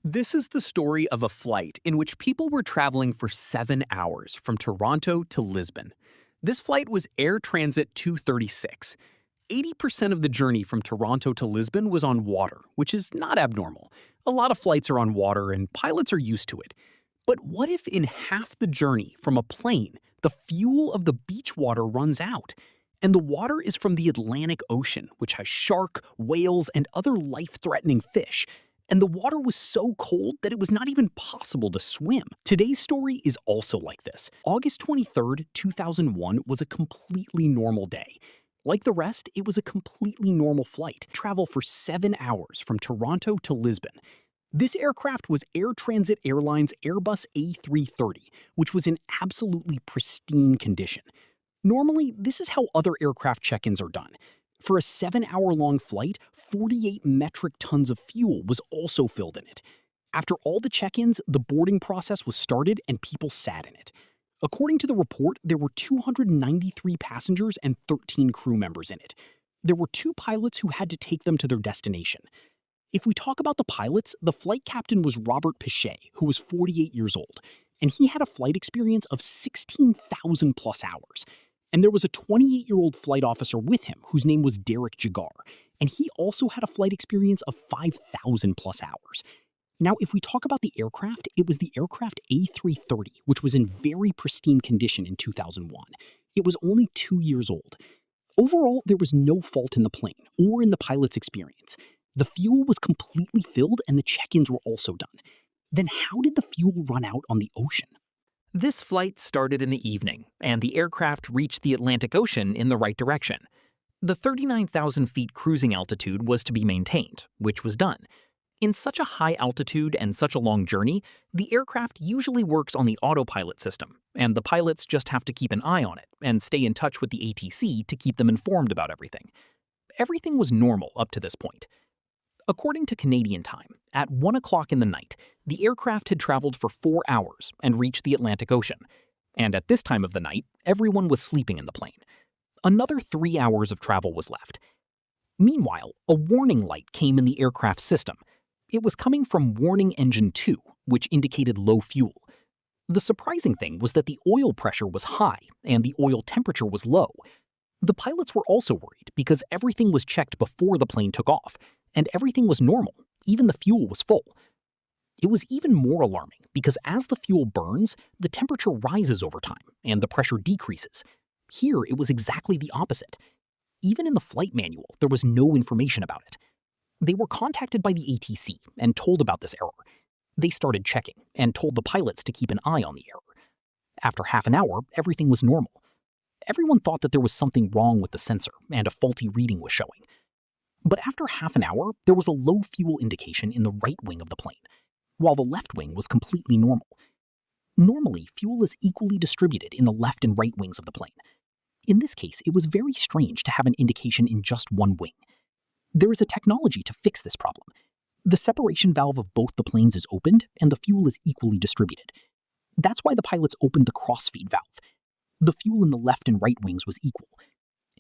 This is the story of a flight in which people were traveling for 7 hours from Toronto to Lisbon. This flight was Air Transat 236. 80% of the journey from Toronto to Lisbon was on water, which is not abnormal. A lot of flights are on water and pilots are used to it. But what if in half the journey from a plane, the fuel of the beach water runs out? And the water is from the Atlantic Ocean, which has shark, whales, and other life-threatening fish. And the water was so cold that it was not even possible to swim. Today's story is also like this. August 23rd, 2001 was a completely normal day. Like the rest, it was a completely normal flight. Travel for 7 hours from Toronto to Lisbon. This aircraft was Air Transat Airlines Airbus A330, which was in absolutely pristine condition. Normally, this is how other aircraft check-ins are done. For a 7-hour-long flight, 48 metric tons of fuel was also filled in it. After all the check-ins, the boarding process was started and people sat in it. According to the report, there were 293 passengers and 13 crew members in it. There were 2 pilots who had to take them to their destination. If we talk about the pilots, the flight captain was Robert Piché, who was 48 years old, and he had a flight experience of 16,000 plus hours. And there was a 28-year-old flight officer with him whose name was Derek Jagar, and he also had a flight experience of 5,000 plus hours. Now, if we talk about the aircraft, it was the aircraft A330, which was in very pristine condition in 2001. It was only 2 years old. Overall, there was no fault in the plane or in the pilot's experience. The fuel was completely filled and the check-ins were also done. Then how did the fuel run out on the ocean? This flight started in the evening, and the aircraft reached the Atlantic Ocean in the right direction. The 39,000 feet cruising altitude was to be maintained, which was done. In such a high altitude and such a long journey, the aircraft usually works on the autopilot system, and the pilots just have to keep an eye on it and stay in touch with the ATC to keep them informed about everything. Everything was normal up to this point. According to Canadian time, at 1 o'clock in the night, the aircraft had traveled for 4 hours and reached the Atlantic Ocean. And at this time of the night, everyone was sleeping in the plane. Another 3 hours of travel was left. Meanwhile, a warning light came in the aircraft system. It was coming from Warning Engine 2, which indicated low fuel. The surprising thing was that the oil pressure was high and the oil temperature was low. The pilots were also worried because everything was checked before the plane took off, and everything was normal, even the fuel was full. It was even more alarming because as the fuel burns, the temperature rises over time and the pressure decreases. Here, it was exactly the opposite. Even in the flight manual, there was no information about it. They were contacted by the ATC and told about this error. They started checking and told the pilots to keep an eye on the error. After half an hour, everything was normal. Everyone thought that there was something wrong with the sensor and a faulty reading was showing. But after half an hour, there was a low fuel indication in the right wing of the plane, while the left wing was completely normal. Normally, fuel is equally distributed in the left and right wings of the plane. In this case, it was very strange to have an indication in just one wing. There is a technology to fix this problem. The separation valve of both the planes is opened and the fuel is equally distributed. That's why the pilots opened the crossfeed valve. The fuel in the left and right wings was equal,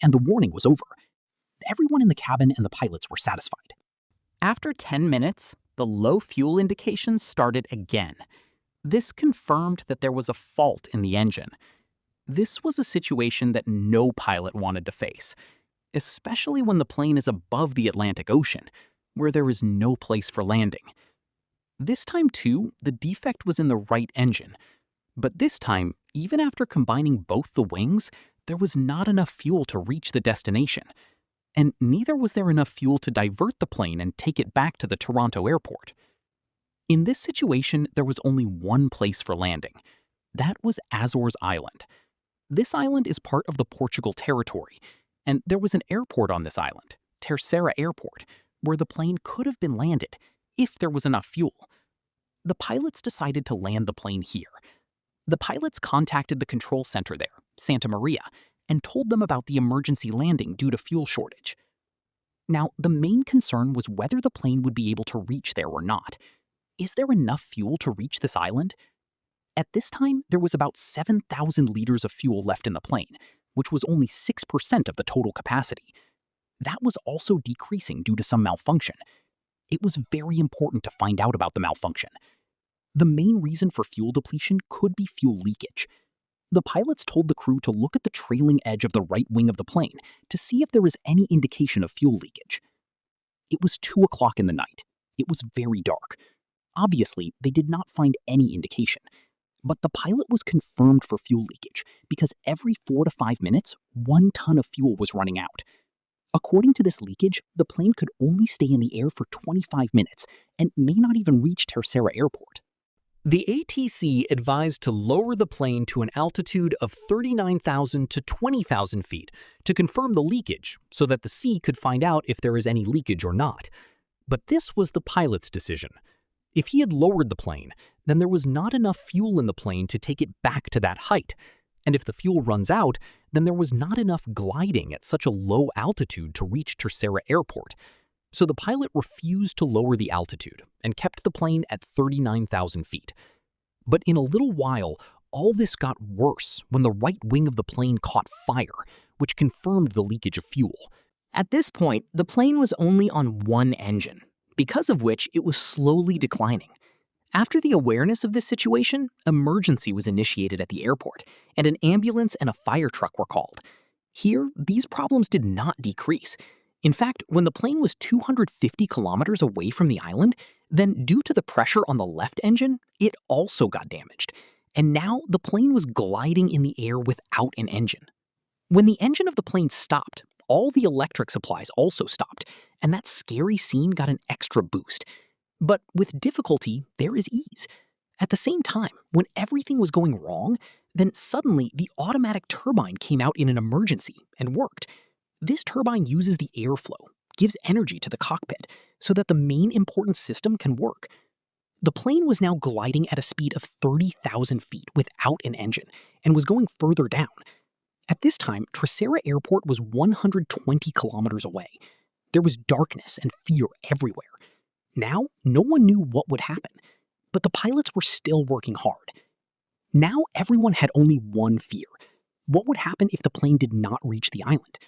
and the warning was over. Everyone in the cabin and the pilots were satisfied. After 10 minutes, the low fuel indications started again. This confirmed that there was a fault in the engine. This was a situation that no pilot wanted to face, especially when the plane is above the Atlantic Ocean, where there is no place for landing. This time, too, the defect was in the right engine. But this time, even after combining both the wings, there was not enough fuel to reach the destination. And neither was there enough fuel to divert the plane and take it back to the Toronto airport. In this situation, there was only one place for landing. That was Azores Island. This island is part of the Portugal territory, and there was an airport on this island, Terceira Airport, where the plane could have been landed if there was enough fuel. The pilots decided to land the plane here. The pilots contacted the control center there, Santa Maria, and told them about the emergency landing due to fuel shortage. Now, the main concern was whether the plane would be able to reach there or not. Is there enough fuel to reach this island? At this time, there was about 7,000 liters of fuel left in the plane, which was only 6% of the total capacity. That was also decreasing due to some malfunction. It was very important to find out about the malfunction. The main reason for fuel depletion could be fuel leakage. The pilots told the crew to look at the trailing edge of the right wing of the plane to see if there was any indication of fuel leakage. It was 2 o'clock in the night. It was very dark. Obviously, they did not find any indication. But the pilot was confirmed for fuel leakage because every 4 to 5 minutes, 1 ton of fuel was running out. According to this leakage, the plane could only stay in the air for 25 minutes and may not even reach Terceira Airport. The ATC advised to lower the plane to an altitude of 39,000 to 20,000 feet to confirm the leakage so that the sea could find out if there is any leakage or not. But this was the pilot's decision. If he had lowered the plane, then there was not enough fuel in the plane to take it back to that height. And if the fuel runs out, then there was not enough gliding at such a low altitude to reach Terceira Airport. So the pilot refused to lower the altitude and kept the plane at 39,000 feet. But in a little while, all this got worse when the right wing of the plane caught fire, which confirmed the leakage of fuel. At this point, the plane was only on one engine, because of which it was slowly declining. After the awareness of this situation, emergency was initiated at the airport, and an ambulance and a fire truck were called. Here, these problems did not decrease. In fact, when the plane was 250 kilometers away from the island, then due to the pressure on the left engine, it also got damaged. And now the plane was gliding in the air without an engine. When the engine of the plane stopped, all the electric supplies also stopped, and that scary scene got an extra boost. But with difficulty, there is ease. At the same time, when everything was going wrong, then suddenly the automatic turbine came out in an emergency and worked. This turbine uses the airflow, gives energy to the cockpit, so that the main important system can work. The plane was now gliding at a speed of 30,000 feet without an engine, and was going further down. At this time, Terceira Airport was 120 kilometers away. There was darkness and fear everywhere. Now, no one knew what would happen, but the pilots were still working hard. Now everyone had only one fear. What would happen if the plane did not reach the island?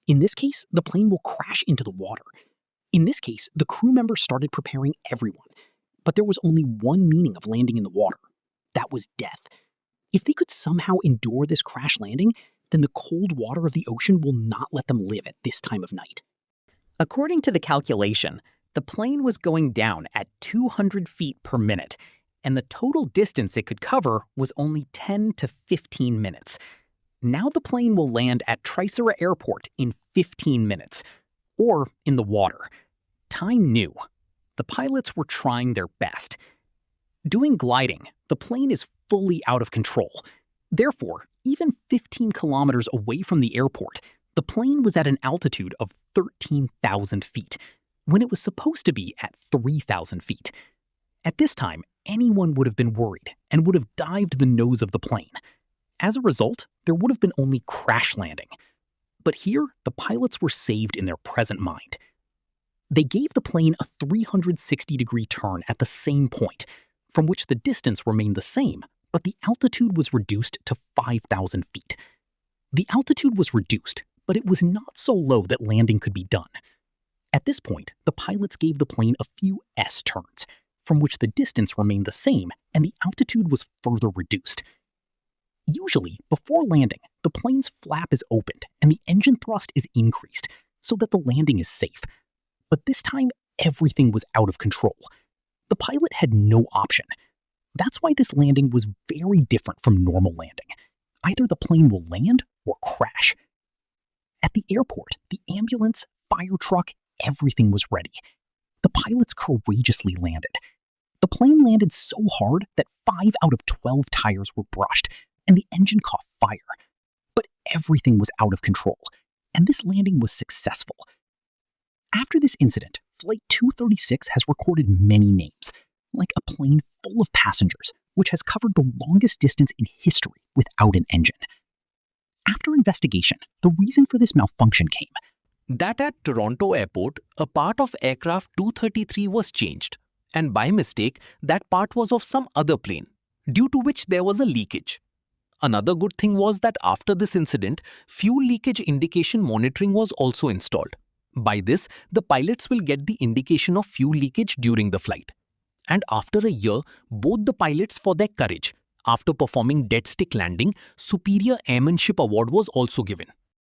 In this case, the plane will crash into the water. In this case, the crew members started preparing everyone. But there was only one meaning of landing in the water. That was death. If they could somehow endure this crash landing, then the cold water of the ocean will not let them live at this time of night. According to the calculation, the plane was going down at 200 feet per minute, and the total distance it could cover was only 10 to 15 minutes. Now the plane will land at Terceira Airport in 15 minutes, or in the water. Time knew. The pilots were trying their best. Doing gliding, the plane is fully out of control. Therefore, even 15 kilometers away from the airport, the plane was at an altitude of 13,000 feet, when it was supposed to be at 3,000 feet. At this time, anyone would have been worried and would have dived the nose of the plane. As a result, there would have been only crash landing. But here, the pilots were saved in their present mind. They gave the plane a 360-degree turn at the same point, from which the distance remained the same, but the altitude was reduced to 5,000 feet. The altitude was reduced, but it was not so low that landing could be done. At this point, the pilots gave the plane a few S-turns, from which the distance remained the same and the altitude was further reduced. Usually, before landing, the plane's flap is opened and the engine thrust is increased so that the landing is safe. But this time, everything was out of control. The pilot had no option. That's why this landing was very different from normal landing. Either the plane will land or crash. At the airport, the ambulance, fire truck, everything was ready. The pilots courageously landed. The plane landed so hard that 5 out of 12 tires were brushed, and the engine caught fire. But everything was out of control, and this landing was successful. After this incident, Flight 236 has recorded many names, like a plane full of passengers, which has covered the longest distance in history without an engine. After investigation, the reason for this malfunction came that at Toronto Airport, a part of aircraft 233 was changed, and by mistake, that part was of some other plane, due to which there was a leakage. Another good thing was that after this incident, fuel leakage indication monitoring was also installed. By this, the pilots will get the indication of fuel leakage during the flight. And after a year, both the pilots for their courage. After performing dead stick landing, Superior Airmanship Award was also given.